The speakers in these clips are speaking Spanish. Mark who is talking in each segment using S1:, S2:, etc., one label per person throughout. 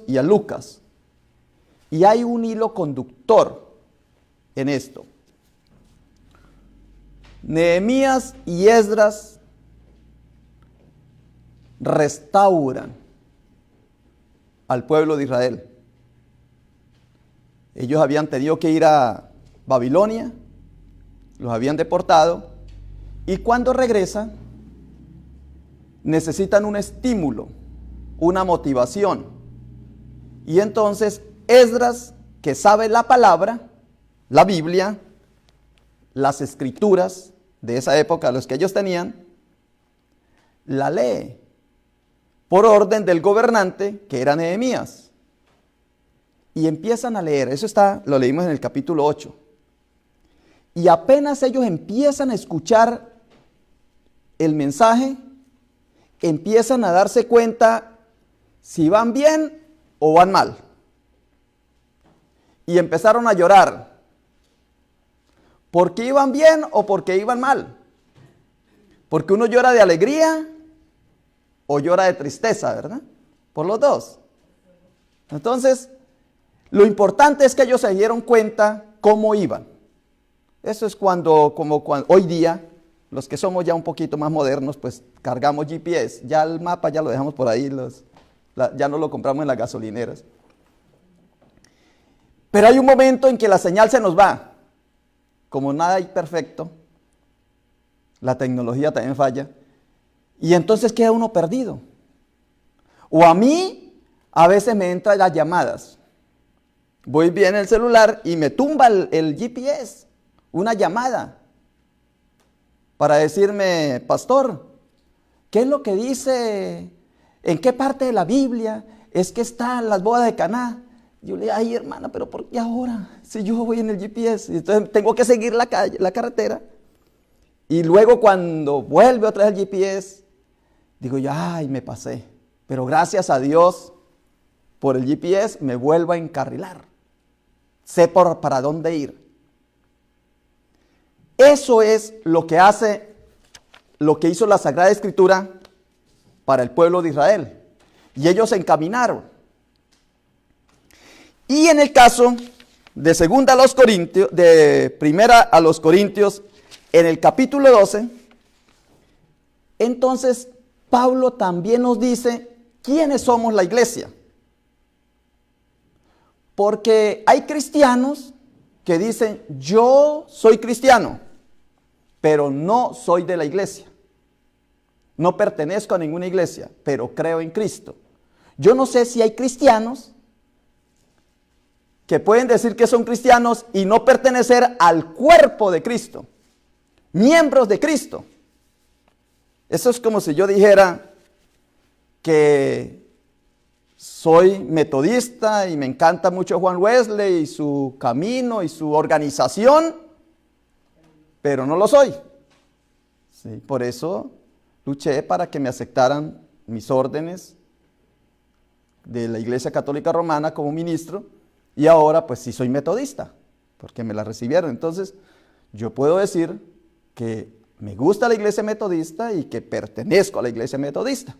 S1: y a Lucas. Y hay un hilo conductor en esto. Nehemías y Esdras restauran al pueblo de Israel. Ellos habían tenido que ir a Babilonia, los habían deportado, y cuando regresan necesitan un estímulo, una motivación. Y entonces Esdras, que sabe la palabra, la Biblia, las escrituras de esa época, los que ellos tenían, la lee por orden del gobernante, que era Nehemías. Y empiezan a leer, lo leímos en el capítulo 8. Y apenas ellos empiezan a escuchar el mensaje, empiezan a darse cuenta si van bien o van mal. Y empezaron a llorar. ¿Por qué iban bien o por qué iban mal? Porque uno llora de alegría o llora de tristeza, ¿verdad? Por los dos. Entonces, lo importante es que ellos se dieron cuenta cómo iban. Eso es cuando hoy día, los que somos ya un poquito más modernos, pues cargamos GPS. Ya el mapa ya lo dejamos por ahí, ya no lo compramos en las gasolineras. Pero hay un momento en que la señal se nos va. Como nada hay perfecto, la tecnología también falla, y entonces queda uno perdido. O a mí, a veces me entran las llamadas. Voy bien en el celular y me tumba el GPS, una llamada, para decirme, pastor, ¿qué es lo que dice? ¿En qué parte de la Biblia es que están las bodas de Caná? Yo le digo, ay hermana, pero ¿por qué ahora? Si yo voy en el GPS, entonces tengo que seguir la carretera. Y luego cuando vuelve otra vez el GPS, digo yo, ay, me pasé. Pero gracias a Dios, por el GPS me vuelvo a encarrilar. Sé para dónde ir. Eso es lo que hizo la Sagrada Escritura para el pueblo de Israel. Y ellos se encaminaron. Y en el caso de Primera a los Corintios, en el capítulo 12, entonces Pablo también nos dice quiénes somos la iglesia. Porque hay cristianos que dicen, yo soy cristiano, pero no soy de la iglesia. No pertenezco a ninguna iglesia, pero creo en Cristo. Yo no sé si hay cristianos que pueden decir que son cristianos y no pertenecer al cuerpo de Cristo, miembros de Cristo. Eso es como si yo dijera que soy metodista y me encanta mucho Juan Wesley y su camino y su organización, pero no lo soy. Sí, por eso luché para que me aceptaran mis órdenes de la Iglesia Católica Romana como ministro. Y ahora pues sí soy metodista, porque me la recibieron. Entonces yo puedo decir que me gusta la iglesia metodista y que pertenezco a la iglesia metodista.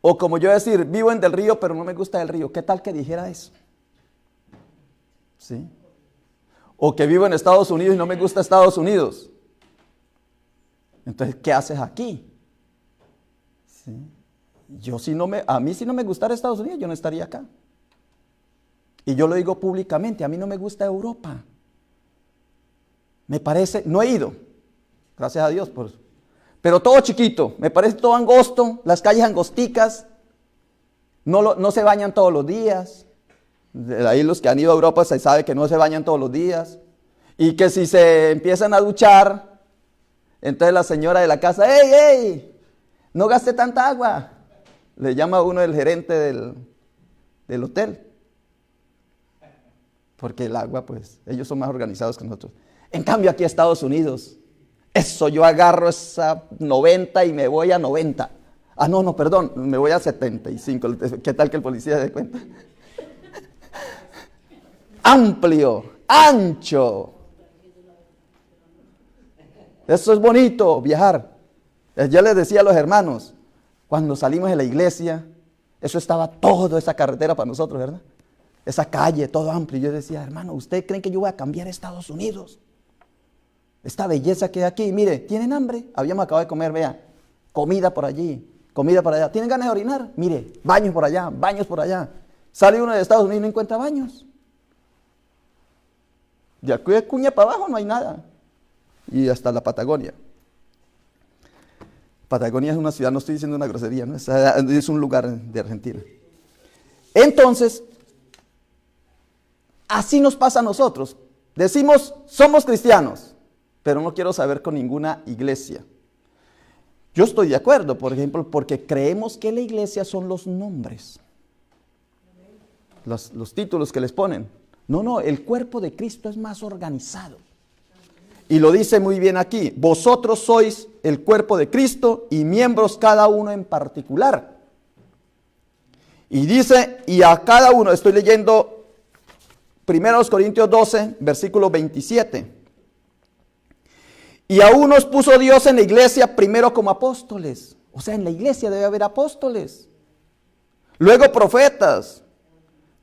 S1: O como yo decir, vivo en Del Río, pero no me gusta Del Río. ¿Qué tal que dijera eso? ¿Sí? O que vivo en Estados Unidos y no me gusta Estados Unidos. Entonces, ¿qué haces aquí? ¿Sí? A mí si no me gustara Estados Unidos, yo no estaría acá. Y yo lo digo públicamente, a mí no me gusta Europa. Me parece, no he ido, gracias a Dios, pero todo chiquito, me parece todo angosto, las calles angosticas, no se bañan todos los días. De ahí los que han ido a Europa se sabe que no se bañan todos los días. Y que si se empiezan a duchar, entonces la señora de la casa, ¡ey, ey! No gaste tanta agua. Le llama a uno el gerente del hotel. Porque el agua, pues, ellos son más organizados que nosotros. En cambio, aquí en Estados Unidos, eso, yo agarro esa 90 y me voy a 90. Ah, no, perdón, me voy a 75. ¿Qué tal que el policía se dé cuenta? Amplio, ancho. Eso es bonito, viajar. Yo les decía a los hermanos, cuando salimos de la iglesia, Eso estaba todo, esa carretera para nosotros, ¿verdad? Esa calle, todo amplio. Yo decía, hermano, ¿usted cree que yo voy a cambiar Estados Unidos? Esta belleza que hay aquí, mire, ¿tienen hambre? Habíamos acabado de comer, vea, comida por allí, comida por allá. ¿Tienen ganas de orinar? Mire, baños por allá, baños por allá. Sale uno de Estados Unidos y no encuentra baños. De aquí de Cuña para abajo no hay nada. Y hasta la Patagonia. Patagonia es una ciudad, no estoy diciendo una grosería, ¿no? Es un lugar de Argentina. Entonces, así nos pasa a nosotros. Decimos, somos cristianos, pero no quiero saber con ninguna iglesia. Yo estoy de acuerdo, por ejemplo, porque creemos que la iglesia son los nombres, los títulos que les ponen. No, el cuerpo de Cristo es más organizado. Y lo dice muy bien aquí, vosotros sois el cuerpo de Cristo y miembros cada uno en particular. Y dice, y a cada uno, estoy leyendo 1 Corintios 12, versículo 27. Y a unos puso Dios en la iglesia primero como apóstoles. O sea, en la iglesia debe haber apóstoles. Luego profetas.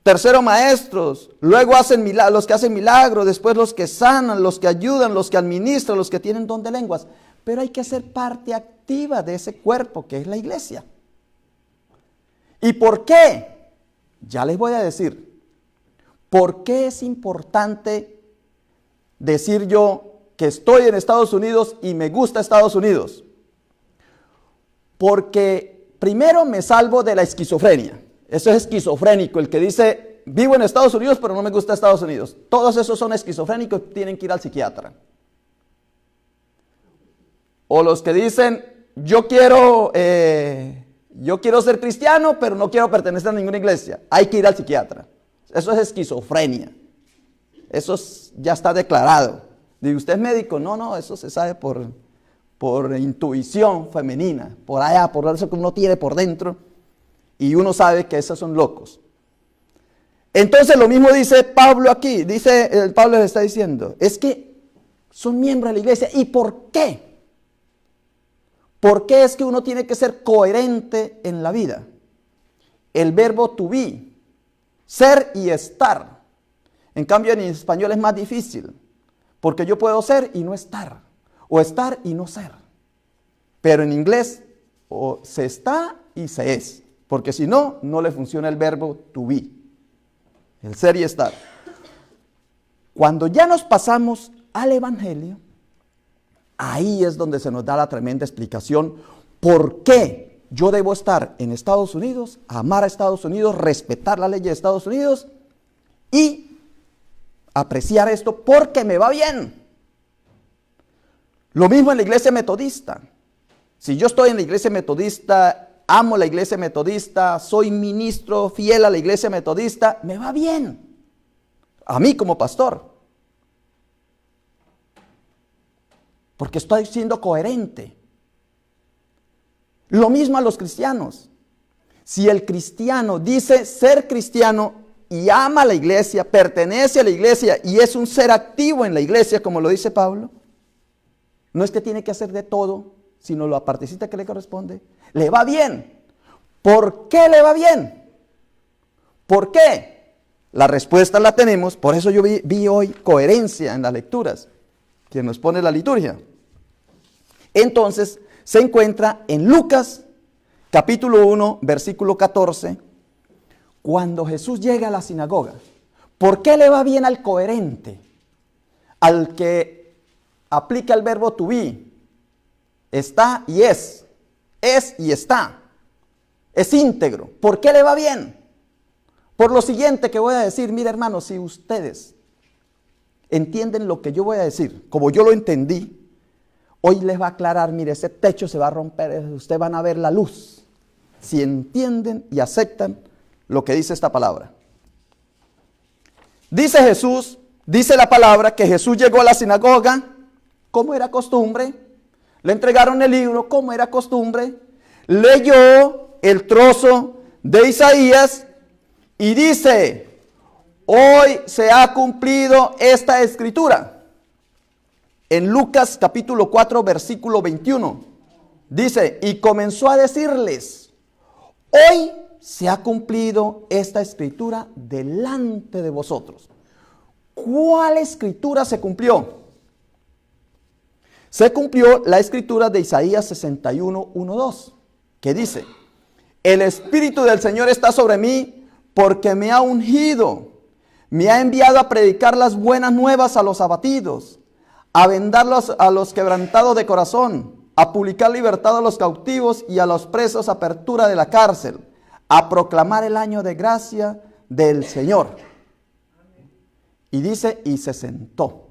S1: Tercero maestros. Luego hacen los que hacen milagros. Después los que sanan, los que ayudan, los que administran, los que tienen don de lenguas. Pero hay que ser parte activa de ese cuerpo que es la iglesia. ¿Y por qué? Ya les voy a decir. ¿Por qué es importante decir yo que estoy en Estados Unidos y me gusta Estados Unidos? Porque primero me salvo de la esquizofrenia. Eso es esquizofrénico, el que dice, vivo en Estados Unidos pero no me gusta Estados Unidos. Todos esos son esquizofrénicos, tienen que ir al psiquiatra. O los que dicen, yo quiero ser cristiano pero no quiero pertenecer a ninguna iglesia. Hay que ir al psiquiatra. Eso es esquizofrenia. Eso ya está declarado. Digo, ¿usted es médico? No, eso se sabe por intuición femenina, por allá, por eso que uno tiene por dentro, y uno sabe que esos son locos. Entonces lo mismo dice Pablo aquí, Pablo les está diciendo, es que son miembros de la iglesia. ¿Y por qué? ¿Por qué es que uno tiene que ser coherente en la vida? El verbo to be, ser y estar. En cambio en español es más difícil. Porque yo puedo ser y no estar, o estar y no ser. Pero en inglés, o se está y se es. Porque si no, no le funciona el verbo to be, el ser y estar. Cuando ya nos pasamos al Evangelio, ahí es donde se nos da la tremenda explicación por qué yo debo estar en Estados Unidos, amar a Estados Unidos, respetar la ley de Estados Unidos y apreciar esto porque me va bien. Lo mismo en la iglesia metodista. Si yo estoy en la iglesia metodista, amo la iglesia metodista, soy ministro fiel a la iglesia metodista, me va bien. A mí como pastor. Porque estoy siendo coherente. Lo mismo a los cristianos. Si el cristiano dice ser cristiano y ama a la iglesia, pertenece a la iglesia y es un ser activo en la iglesia, como lo dice Pablo, no es que tiene que hacer de todo, sino la partecita que le corresponde, le va bien. ¿Por qué le va bien? ¿Por qué? La respuesta la tenemos, por eso yo vi hoy coherencia en las lecturas que nos pone la liturgia. Entonces, se encuentra en Lucas, capítulo 1, versículo 14, cuando Jesús llega a la sinagoga. ¿Por qué le va bien al coherente? Al que aplica el verbo to be. Está y es y está. Es íntegro. ¿Por qué le va bien? Por lo siguiente que voy a decir. Mira, hermanos, si ustedes entienden lo que yo voy a decir, como yo lo entendí, hoy les va a aclarar, mire, ese techo se va a romper, ustedes van a ver la luz. Si entienden y aceptan lo que dice esta palabra. Dice Jesús, dice la palabra que Jesús llegó a la sinagoga, como era costumbre, le entregaron el libro, como era costumbre, leyó el trozo de Isaías y dice, hoy se ha cumplido esta escritura. En Lucas capítulo 4 versículo 21, dice, y comenzó a decirles, hoy se ha cumplido esta escritura delante de vosotros. ¿Cuál escritura se cumplió? Se cumplió la escritura de Isaías 61, 1, 2, que dice: el Espíritu del Señor está sobre mí porque me ha ungido, me ha enviado a predicar las buenas nuevas a los abatidos, a vendar a los quebrantados de corazón, a publicar libertad a los cautivos y a los presos apertura de la cárcel, a proclamar el año de gracia del Señor. Y dice, y se sentó.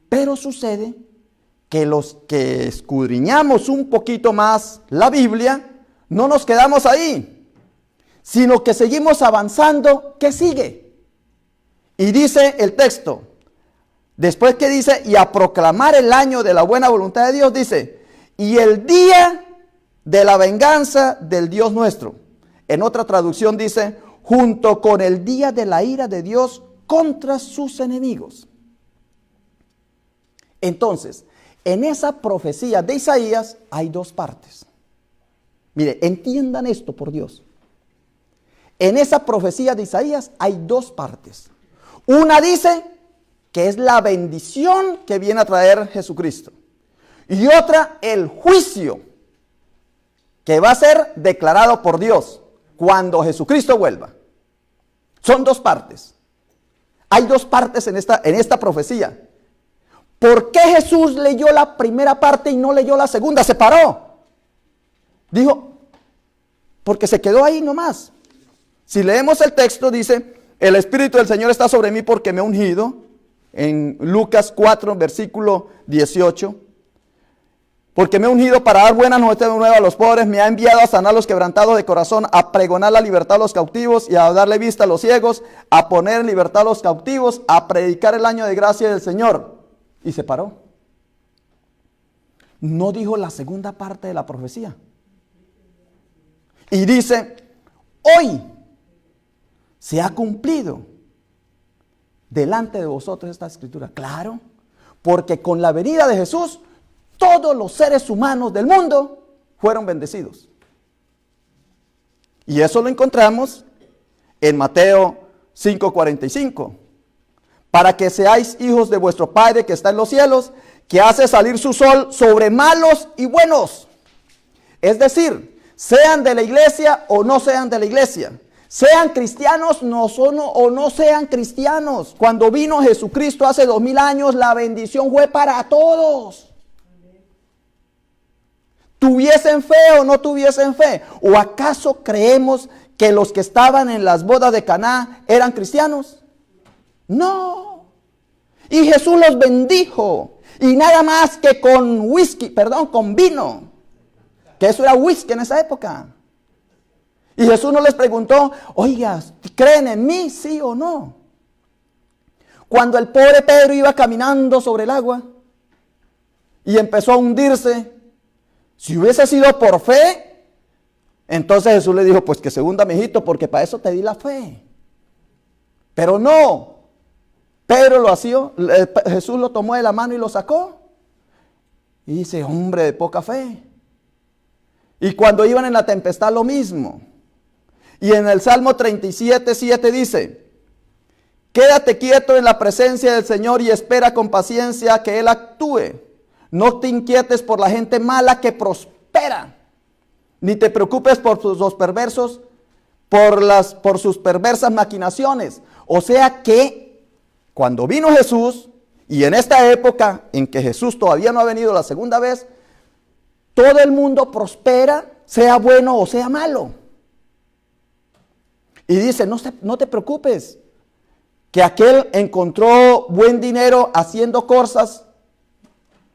S1: Pero sucede que los que escudriñamos un poquito más la Biblia, no nos quedamos ahí, sino que seguimos avanzando. ¿Qué sigue? Y dice el texto, después que dice, y a proclamar el año de la buena voluntad de Dios, dice, y el día de la venganza del Dios nuestro. En otra traducción dice, junto con el día de la ira de Dios contra sus enemigos. Entonces, en esa profecía de Isaías hay dos partes. Mire, entiendan esto, por Dios. En esa profecía de Isaías hay dos partes. Una dice que es la bendición que viene a traer Jesucristo. Y otra, el juicio que va a ser declarado por Dios cuando Jesucristo vuelva. Son dos partes. Hay dos partes en esta profecía. ¿Por qué Jesús leyó la primera parte y no leyó la segunda? Se paró. Dijo, porque se quedó ahí nomás. Si leemos el texto, dice, el Espíritu del Señor está sobre mí porque me ha ungido. En Lucas 4, versículo 18. Porque me ha ungido para dar buenas nuevas a los pobres, me ha enviado a sanar a los quebrantados de corazón, a pregonar la libertad a los cautivos y a darle vista a los ciegos, a poner en libertad a los cautivos, a predicar el año de gracia del Señor. Y se paró. No dijo la segunda parte de la profecía. Y dice, hoy se ha cumplido delante de vosotros esta escritura. Claro, porque con la venida de Jesús, todos los seres humanos del mundo fueron bendecidos. Y eso lo encontramos en Mateo 5:45. Para que seáis hijos de vuestro Padre que está en los cielos, que hace salir su sol sobre malos y buenos. Es decir, sean de la iglesia o no sean de la iglesia. Sean cristianos o no sean cristianos. Cuando vino Jesucristo hace 2000 años, la bendición fue para todos. ¿Tuviesen fe o no tuviesen fe? ¿O acaso creemos que los que estaban en las bodas de Caná eran cristianos? No. Y Jesús los bendijo. Y nada más que con con vino. Que eso era whisky en esa época. Y Jesús no les preguntó, oiga, ¿creen en mí? ¿Sí o no? Cuando el pobre Pedro iba caminando sobre el agua y empezó a hundirse, si hubiese sido por fe, entonces Jesús le dijo, pues que se hunda, mijito, porque para eso te di la fe. Pero no, Pedro lo hacía, Jesús lo tomó de la mano y lo sacó. Y dice, hombre de poca fe. Y cuando iban en la tempestad lo mismo. Y en el Salmo 37:7 dice, quédate quieto en la presencia del Señor y espera con paciencia que Él actúe. No te inquietes por la gente mala que prospera, ni te preocupes por los perversos, por sus perversas maquinaciones. O sea que cuando vino Jesús, y en esta época en que Jesús todavía no ha venido la segunda vez, todo el mundo prospera, sea bueno o sea malo. Y dice, no te preocupes, que aquel encontró buen dinero haciendo cosas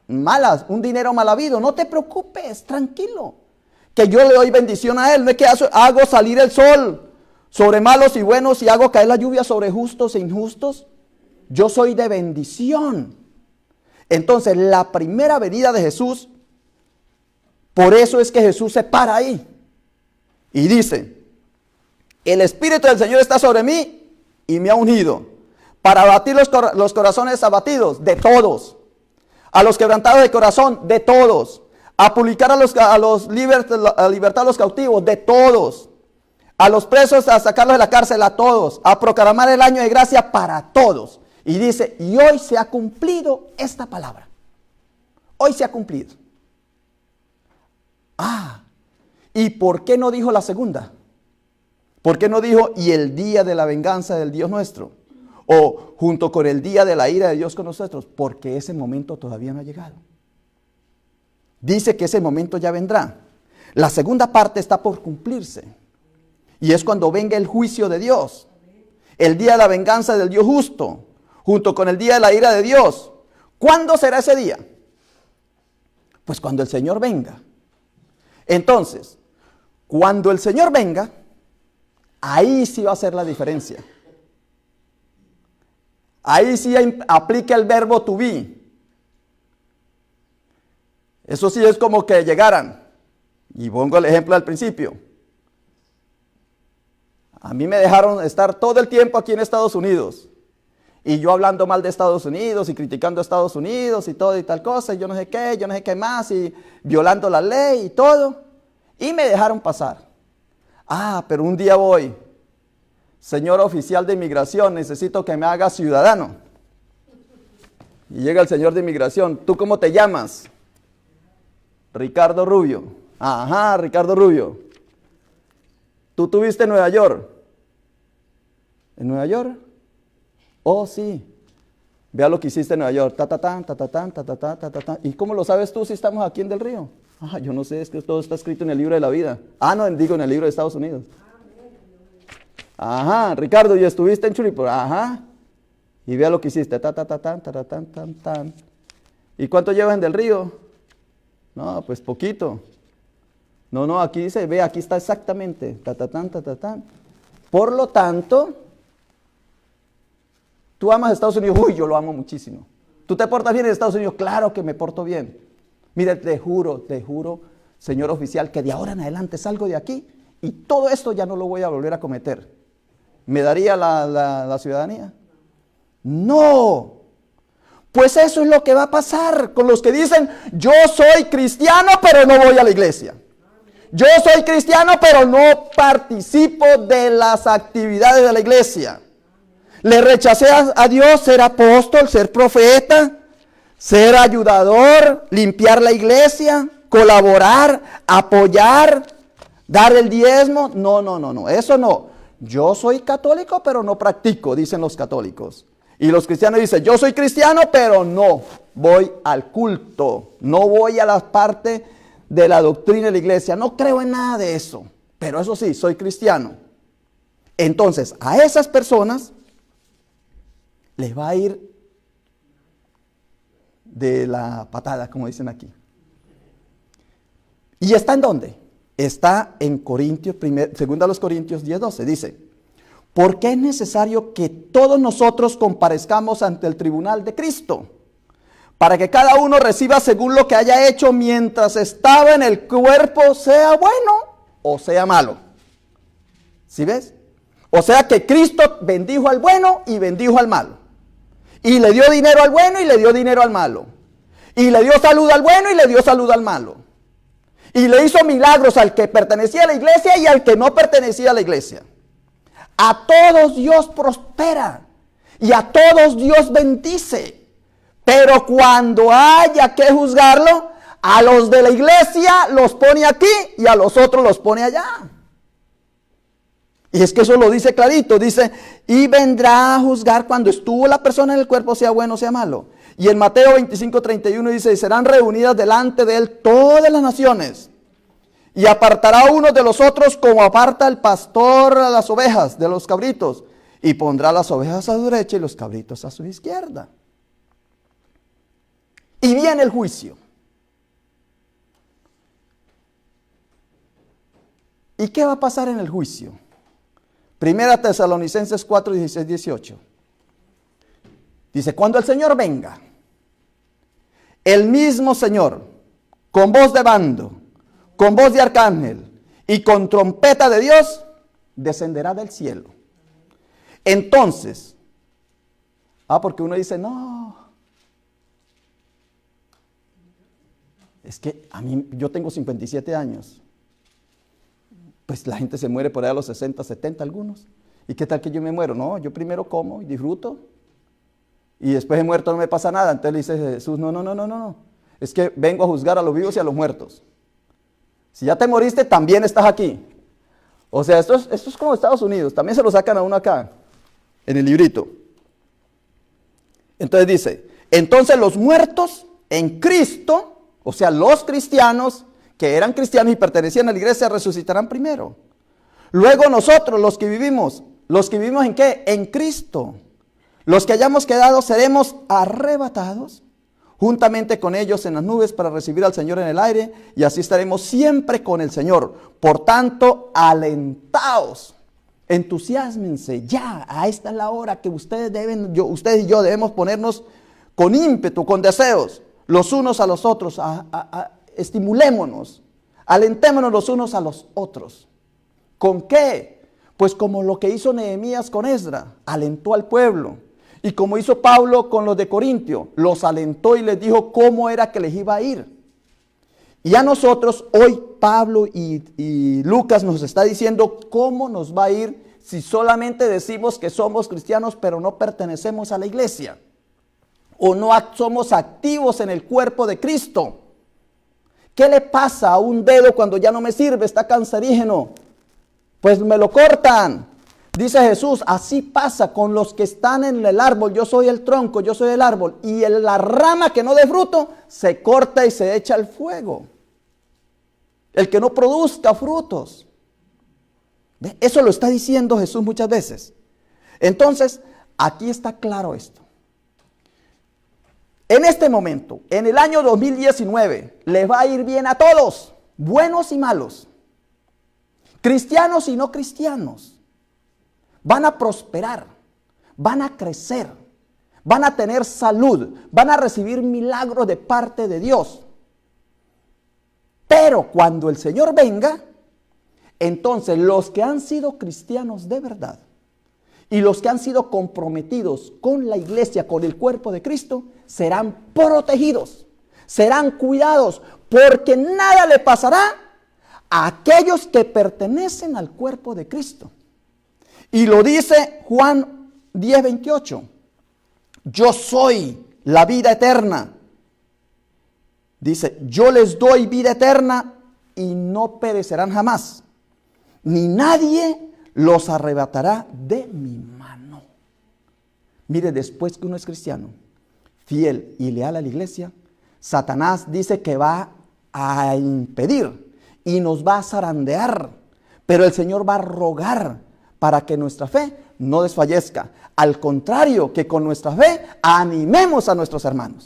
S1: malas, un dinero mal habido. No te preocupes, tranquilo, que yo le doy bendición a él. No es que hago salir el sol sobre malos y buenos y hago caer la lluvia sobre justos e injustos. Yo soy de bendición. Entonces, la primera venida de Jesús, por eso es que Jesús se para ahí y dice, el Espíritu del Señor está sobre mí y me ha ungido para abatir los corazones abatidos de todos, a los quebrantados de corazón de todos, a publicar a libertad a los cautivos de todos, a los presos a sacarlos de la cárcel a todos, a proclamar el año de gracia para todos. Y dice, y hoy se ha cumplido esta palabra. Hoy se ha cumplido. ¿Y por qué no dijo la segunda? ¿Por qué no dijo, y el día de la venganza del Dios nuestro? O junto con el día de la ira de Dios con nosotros. Porque ese momento todavía no ha llegado. Dice que ese momento ya vendrá. La segunda parte está por cumplirse. Y es cuando venga el juicio de Dios. El día de la venganza del Dios justo. Junto con el día de la ira de Dios. ¿Cuándo será ese día? Pues cuando el Señor venga. Entonces, cuando el Señor venga, ahí sí va a ser la diferencia. Ahí sí aplica el verbo to be. Eso sí es como que llegaran. Y pongo el ejemplo al principio. A mí me dejaron estar todo el tiempo aquí en Estados Unidos. Y yo hablando mal de Estados Unidos y criticando a Estados Unidos y todo y tal cosa. Y yo no sé qué más. Y violando la ley y todo. Y me dejaron pasar. Pero un día voy. Señor oficial de inmigración, necesito que me haga ciudadano. Y llega el señor de inmigración. ¿Tú cómo te llamas? Ricardo Rubio. Ajá, Ricardo Rubio. ¿Tú tuviste en Nueva York? ¿En Nueva York? Oh, sí. Vea lo que hiciste en Nueva York. Ta, ta, tan, ta, ta, tan, ta, ta, ta, ta, ta, ta. ¿Y cómo lo sabes tú si estamos aquí en Del Río? Yo no sé, es que todo está escrito en el libro de la vida. No, digo en el libro de Estados Unidos. Ajá, Ricardo, ¿y estuviste en Churipo? Ajá. Y vea lo que hiciste. Ta, ta, ta, tan, ta, ta, tan, tan, tan. ¿Y cuánto llevas en Del Río? No, pues poquito. No, aquí dice, ve, aquí está exactamente. Ta, ta, tan, ta, ta, tan. Por lo tanto, tú amas a Estados Unidos. Uy, yo lo amo muchísimo. ¿Tú te portas bien en Estados Unidos? Claro que me porto bien. Mire, te juro, señor oficial, que de ahora en adelante salgo de aquí y todo esto ya no lo voy a volver a cometer. ¿Me daría la ciudadanía? No. Pues eso es lo que va a pasar con los que dicen, yo soy cristiano, pero no voy a la iglesia. Yo soy cristiano, pero no participo de las actividades de la iglesia. Le rechacé a Dios ser apóstol, ser profeta, ser ayudador, limpiar la iglesia, colaborar, apoyar, dar el diezmo. No, eso no. Yo soy católico, pero no practico, dicen los católicos. Y los cristianos dicen, yo soy cristiano, pero no voy al culto, no voy a la parte de la doctrina de la iglesia, no creo en nada de eso, pero eso sí, soy cristiano. Entonces, a esas personas les va a ir de la patada, como dicen aquí. ¿Y está en dónde? Está en Corintios, 2 Corintios 10:12, dice, porque es necesario que todos nosotros comparezcamos ante el tribunal de Cristo, para que cada uno reciba según lo que haya hecho mientras estaba en el cuerpo, sea bueno o sea malo. ¿Sí ves? O sea que Cristo bendijo al bueno y bendijo al malo. Y le dio dinero al bueno y le dio dinero al malo. Y le dio salud al bueno y le dio salud al malo. Y le hizo milagros al que pertenecía a la iglesia y al que no pertenecía a la iglesia. A todos Dios prospera y a todos Dios bendice. Pero cuando haya que juzgarlo, a los de la iglesia los pone aquí y a los otros los pone allá. Y es que eso lo dice clarito, dice, y vendrá a juzgar cuando estuvo la persona en el cuerpo, sea bueno o sea malo. Y en Mateo 25:31 dice, y serán reunidas delante de él todas las naciones. Y apartará unos de los otros como aparta el pastor a las ovejas de los cabritos. Y pondrá las ovejas a su derecha y los cabritos a su izquierda. Y viene el juicio. ¿Y qué va a pasar en el juicio? Primera Tesalonicenses 4:16-18. Dice, cuando el Señor venga, el mismo Señor, con voz de mando, con voz de arcángel y con trompeta de Dios, descenderá del cielo. Entonces, porque uno dice, no, es que yo tengo 57 años, Pues la gente se muere por ahí a los 60, 70 algunos. ¿Y qué tal que yo me muero? No, yo primero como y disfruto. Y después de muerto no me pasa nada. Entonces le dice Jesús, no. Es que vengo a juzgar a los vivos y a los muertos. Si ya te moriste, también estás aquí. O sea, esto es como Estados Unidos. También se lo sacan a uno acá, en el librito. Entonces dice, entonces los muertos en Cristo, o sea, los cristianos que eran cristianos y pertenecían a la iglesia, resucitarán primero. Luego nosotros, los que vivimos ¿en qué? En Cristo. Los que hayamos quedado seremos arrebatados juntamente con ellos en las nubes para recibir al Señor en el aire, y así estaremos siempre con el Señor. Por tanto, alentaos, entusiásmense, ya, a esta es la hora que ustedes y yo debemos ponernos con ímpetu, con deseos, los unos a los otros, estimulémonos, alentémonos los unos a los otros. ¿Con qué? Pues como lo que hizo Nehemías con Esdra, alentó al pueblo. Y como hizo Pablo con los de Corintio, los alentó y les dijo cómo era que les iba a ir. Y a nosotros, hoy Pablo y Lucas nos está diciendo cómo nos va a ir si solamente decimos que somos cristianos pero no pertenecemos a la iglesia. O no somos activos en el cuerpo de Cristo. ¿Qué le pasa a un dedo cuando ya no me sirve? Está cancerígeno. Pues me lo cortan. Dice Jesús, así pasa con los que están en el árbol. Yo soy el tronco, yo soy el árbol. Y la rama que no dé fruto, se corta y se echa al fuego. El que no produzca frutos. ¿Ve? Eso lo está diciendo Jesús muchas veces. Entonces, aquí está claro esto. En este momento, en el año 2019, les va a ir bien a todos, buenos y malos, cristianos y no cristianos. Van a prosperar, van a crecer, van a tener salud, van a recibir milagros de parte de Dios. Pero cuando el Señor venga, entonces los que han sido cristianos de verdad y los que han sido comprometidos con la iglesia, con el cuerpo de Cristo, serán protegidos, serán cuidados, porque nada le pasará a aquellos que pertenecen al cuerpo de Cristo. Y lo dice Juan 10:28. Yo soy la vida eterna. Dice, yo les doy vida eterna y no perecerán jamás. Ni nadie los arrebatará de mi mano. Mire, después que uno es cristiano, fiel y leal a la iglesia, Satanás dice que va a impedir y nos va a zarandear. Pero el Señor va a rogar para que nuestra fe no desfallezca. Al contrario, que con nuestra fe animemos a nuestros hermanos.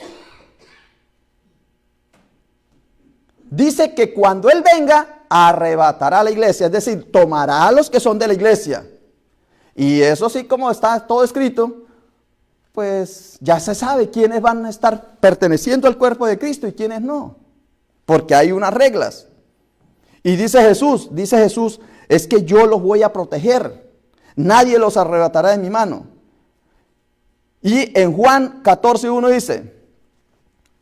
S1: Dice que cuando Él venga, arrebatará a la iglesia, es decir, tomará a los que son de la iglesia. Y eso sí, como está todo escrito, pues ya se sabe quiénes van a estar perteneciendo al cuerpo de Cristo y quiénes no. Porque hay unas reglas. Y dice Jesús, es que yo los voy a proteger. Nadie los arrebatará de mi mano. Y en Juan 14:1 dice,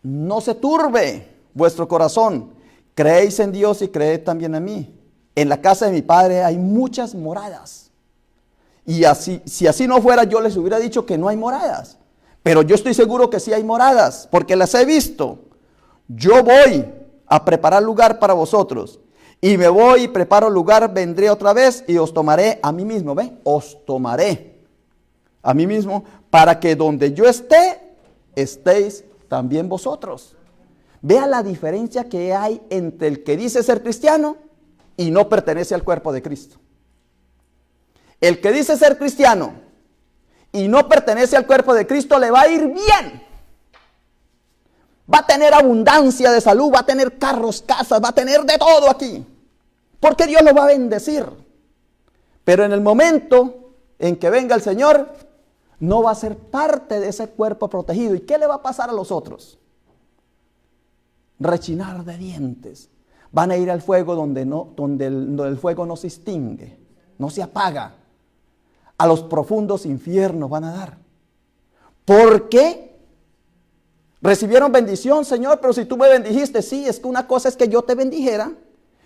S1: no se turbe vuestro corazón. Creéis en Dios y creed también en mí. En la casa de mi Padre hay muchas moradas. Y así, si así no fuera, yo les hubiera dicho que no hay moradas. Pero yo estoy seguro que sí hay moradas, porque las he visto. Yo voy a preparar lugar para vosotros. Y me voy y preparo lugar, vendré otra vez y os tomaré a mí mismo. ¿Ve? Os tomaré a mí mismo para que donde yo esté, estéis también vosotros. Vea la diferencia que hay entre el que dice ser cristiano y no pertenece al cuerpo de Cristo. El que dice ser cristiano y no pertenece al cuerpo de Cristo le va a ir bien. Va a tener abundancia de salud, va a tener carros, casas, va a tener de todo aquí. Porque Dios lo va a bendecir. Pero en el momento en que venga el Señor, no va a ser parte de ese cuerpo protegido. ¿Y qué le va a pasar a los otros? Rechinar de dientes. Van a ir al fuego donde el fuego no se extingue, no se apaga. A los profundos infiernos van a dar. ¿Por qué? Recibieron bendición, Señor, pero si tú me bendijiste, sí, es que una cosa es que yo te bendijera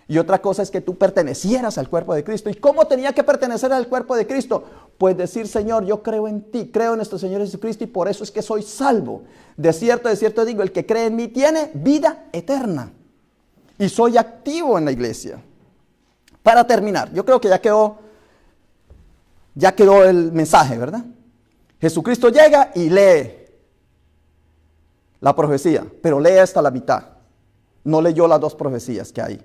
S1: Y otra cosa es que tú pertenecieras al cuerpo de Cristo. ¿Y cómo tenía que pertenecer al cuerpo de Cristo? Pues decir, Señor, yo creo en ti, creo en nuestro Señor Jesucristo y por eso es que soy salvo. De cierto digo, el que cree en mí tiene vida eterna. Y soy activo en la iglesia. Para terminar, yo creo que ya quedó el mensaje, ¿verdad? Jesucristo llega y lee la profecía, pero lee hasta la mitad. No leyó las dos profecías que hay.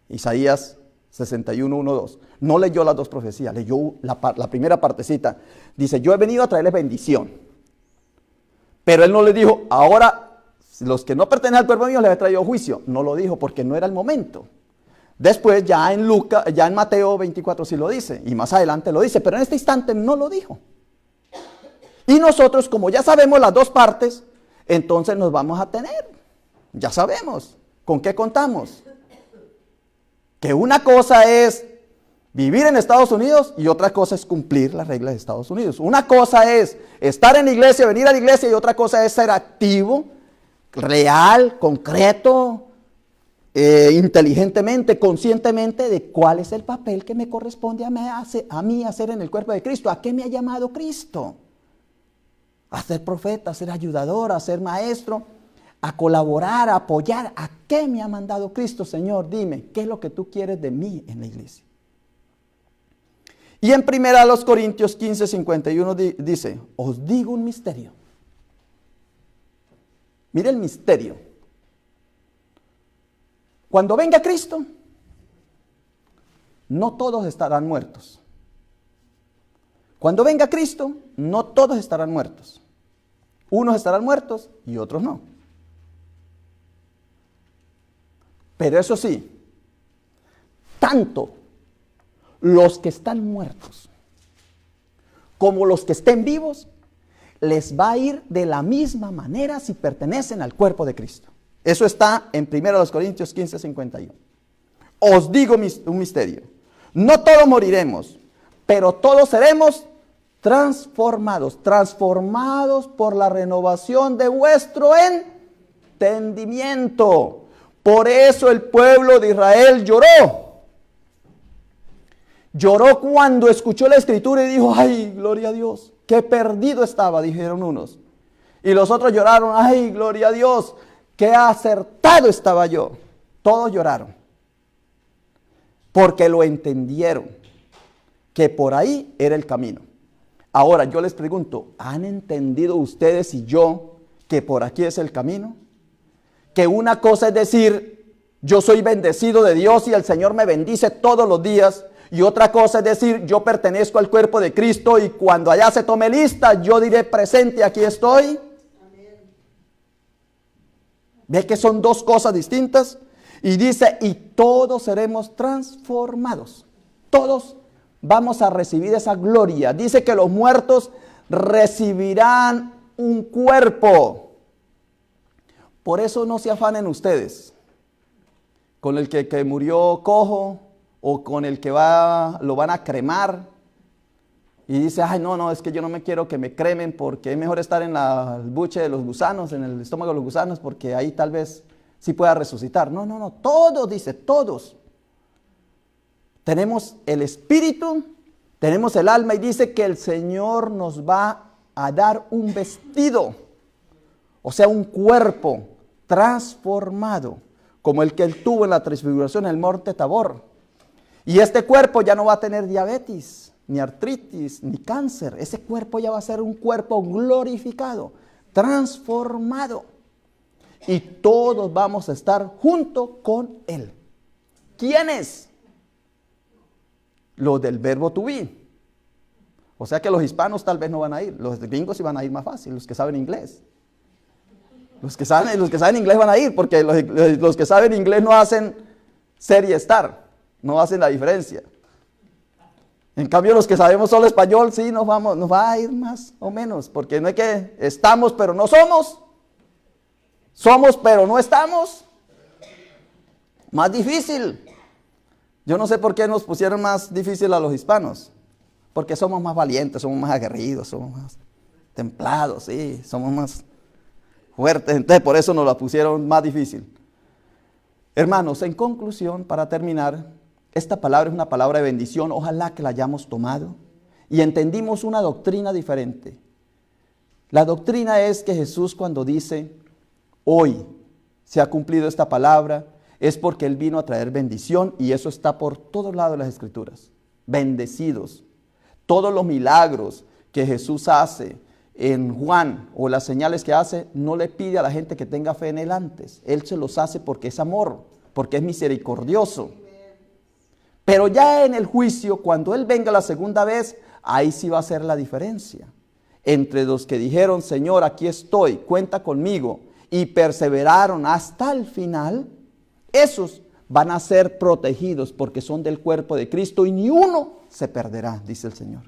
S1: Isaías 61, 1, 2. No leyó las dos profecías, leyó la primera partecita. Dice, yo he venido a traerles bendición. Pero él no le dijo, ahora los que no pertenecen al cuerpo mío les he traído juicio. No lo dijo porque no era el momento. Después ya en Mateo 24 sí lo dice, y más adelante lo dice, pero en este instante no lo dijo. Y nosotros, como ya sabemos las dos partes, entonces nos vamos a tener. Ya sabemos con qué contamos. Que una cosa es vivir en Estados Unidos y otra cosa es cumplir las reglas de Estados Unidos. Una cosa es estar en la iglesia, venir a la iglesia, y otra cosa es ser activo, real, concreto, inteligentemente, conscientemente de cuál es el papel que me corresponde a mí hacer en el cuerpo de Cristo. ¿A qué me ha llamado Cristo? A ser profeta, a ser ayudador, a ser maestro, a colaborar, a apoyar. ¿A qué me ha mandado Cristo, Señor? Dime, ¿qué es lo que tú quieres de mí en la iglesia? Y en 1 Corintios 15, 51 dice, os digo un misterio. Mire el misterio. Cuando venga Cristo, no todos estarán muertos. Cuando venga Cristo, no todos estarán muertos. Unos estarán muertos y otros no. Pero eso sí, tanto los que están muertos como los que estén vivos, les va a ir de la misma manera si pertenecen al cuerpo de Cristo. Eso está en 1 Corintios 15, 51. Os digo un misterio. No todos moriremos, pero todos seremos transformados. Transformados por la renovación de vuestro entendimiento. Por eso el pueblo de Israel lloró. Lloró cuando escuchó la escritura y dijo, ay, gloria a Dios, qué perdido estaba, dijeron unos. Y los otros lloraron, ay, gloria a Dios, qué acertado estaba yo. Todos lloraron. Porque lo entendieron, que por ahí era el camino. Ahora yo les pregunto, ¿han entendido ustedes y yo que por aquí es el camino? Que una cosa es decir, yo soy bendecido de Dios y el Señor me bendice todos los días. Y otra cosa es decir, yo pertenezco al cuerpo de Cristo y cuando allá se tome lista, yo diré presente, aquí estoy. ¿Ve que son dos cosas distintas? Y dice, y todos seremos transformados. Todos vamos a recibir esa gloria. Dice que los muertos recibirán un cuerpo. Por eso no se afanen ustedes con el que murió cojo o con el que lo van a cremar. Y dice, ay, no, es que yo no me quiero que me cremen porque es mejor estar en el buche de los gusanos, en el estómago de los gusanos, porque ahí tal vez sí pueda resucitar. No, todos, dice, todos. Tenemos el espíritu, tenemos el alma y dice que el Señor nos va a dar un vestido, o sea, un cuerpo transformado, como el que Él tuvo en la transfiguración en el monte Tabor. Y este cuerpo ya no va a tener diabetes, ni artritis, ni cáncer. Ese cuerpo ya va a ser un cuerpo glorificado, transformado. Y todos vamos a estar junto con Él. ¿Quiénes? Los del verbo to be. O sea que los hispanos tal vez no van a ir. Los gringos sí van a ir más fácil, los que saben inglés. Los que saben inglés van a ir, porque los que saben inglés no hacen ser y estar. No hacen la diferencia. En cambio, los que sabemos solo español, sí nos va a ir más o menos, porque no es que estamos pero no somos, somos pero no estamos. Más difícil. Yo no sé por qué nos pusieron más difícil a los hispanos, porque somos más valientes, somos más aguerridos, somos más templados, sí, somos más fuertes, entonces por eso nos la pusieron más difícil. Hermanos, en conclusión, para terminar, esta palabra es una palabra de bendición. Ojalá que la hayamos tomado y entendimos una doctrina diferente. La doctrina es que Jesús, cuando dice, hoy se ha cumplido esta palabra, es porque Él vino a traer bendición, y eso está por todos lados de las Escrituras. Bendecidos. Todos los milagros que Jesús hace en Juan, o las señales que hace, no le pide a la gente que tenga fe en Él antes. Él se los hace porque es amor, porque es misericordioso. Pero ya en el juicio, cuando Él venga la segunda vez, ahí sí va a ser la diferencia. Entre los que dijeron, Señor, aquí estoy, cuenta conmigo, y perseveraron hasta el final, esos van a ser protegidos porque son del cuerpo de Cristo, y ni uno se perderá, dice el Señor.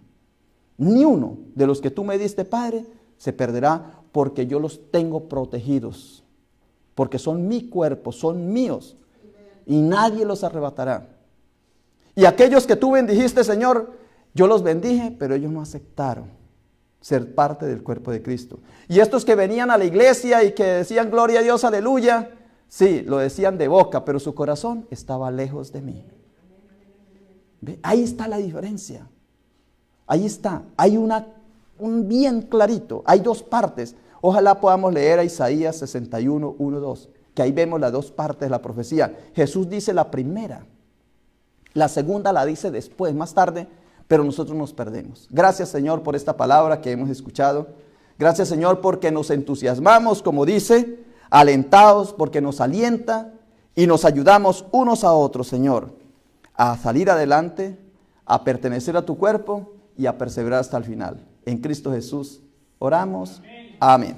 S1: Ni uno de los que tú me diste, Padre, se perderá, porque yo los tengo protegidos, porque son mi cuerpo, son míos, y nadie los arrebatará. Y aquellos que tú bendijiste, Señor, yo los bendije, pero ellos no aceptaron ser parte del cuerpo de Cristo. Y estos que venían a la iglesia y que decían gloria a Dios, aleluya, sí, lo decían de boca, pero su corazón estaba lejos de mí. ¿Ve? Ahí está la diferencia. Ahí está. Hay un bien clarito. Hay dos partes. Ojalá podamos leer a Isaías 61, 1, 2, que ahí vemos las dos partes de la profecía. Jesús dice la primera. La segunda la dice después, más tarde, pero nosotros nos perdemos. Gracias, Señor, por esta palabra que hemos escuchado. Gracias, Señor, porque nos entusiasmamos, como dice, alentados, porque nos alienta y nos ayudamos unos a otros, Señor, a salir adelante, a pertenecer a tu cuerpo y a perseverar hasta el final. En Cristo Jesús oramos. Amén.